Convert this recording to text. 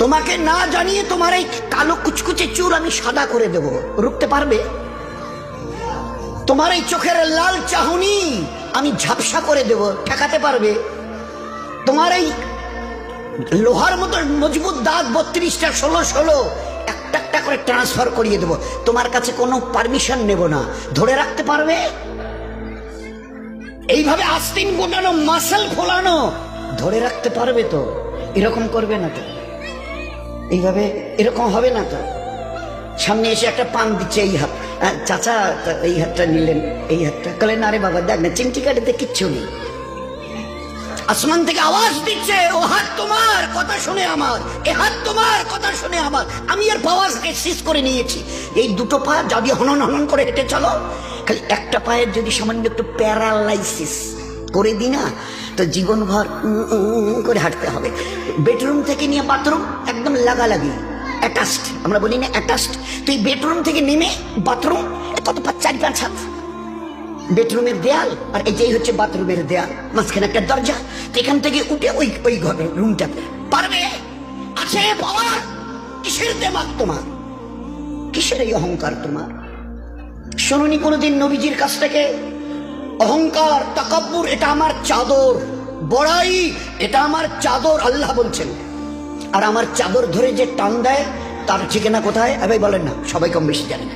তোমাকে না জানিয়ে তোমার এই কালো কুচকুচে চুল আমি সাদা করে দেব, রুখতে পারবে? তোমার এই চোখের লাল চাহনি আমি ঝাপসা করে দেব, ঠেকাতে পারবে? তোমার এই লোহার মতো মজবুত দাঁত 32টা 16 একটা একটা করে ট্রান্সফার করিয়ে দেব, তোমার কাছে কোনো পারমিশন নেব না, ধরে রাখতে পারবে? এইভাবে আস্তিন গোটানো মাসল ফোলানো ধরে রাখতে পারবে তো? এরকম করবে না তো? এইভাবে এরকম হবে না তো? সামনে এসে একটা পান দিচ্ছে, এই হাত, চাচা এই হাতটা নিলেন, এই হাতটা কলেন, আরে বাবা দেখ না চিমটি কাটিতে কিচ্ছু নেই। আসমান থেকে আওয়াজ দিচ্ছে, ও হাত তোমার কথা শুনে আমার, এ হাত তোমার কথা শুনে আমার, আমি এর পাওয়ারকে শেষ করে নিয়েছি। এই দুটো পা যদি হনন হনন করে হেঁটে চলো, খালি একটা পায়ের যদি সামান্য একটু প্যারালাইসিস করে দিই না, তো জীবনভর করে হাঁটতে হবে। বেডরুম থেকে নিয়ে বাথরুম একদম লাগালাগি, অ্যাটাচড, আমরা বলি না অ্যাটাচড। তুই বেডরুম থেকে নেমে বাথরুম কত 4-5 হাত, বেডরুমের দেয়াল আর এই যেই হচ্ছে বাথরুমের দেয়াল, মাঝখানে একটা দরজা, এখান থেকে উঠে ওই ঘরের রুমটাতে পারবে? আছে পাওয়ার? কিসের দেমাগ তোমার? কিসের এই অহংকার তোমার? শুনুনি কোনোদিন নবীজির কাছ থেকে অহংকার, তাকাব্বুর এটা আমার চাদর, বড়াই এটা আমার চাদর, আল্লাহ বলছেন। আর আমার চাদর ধরে যে টান দেয় তার ঠিকানা কোথায়? ভাই বলেন না, সবাই কম বেশি জানেন।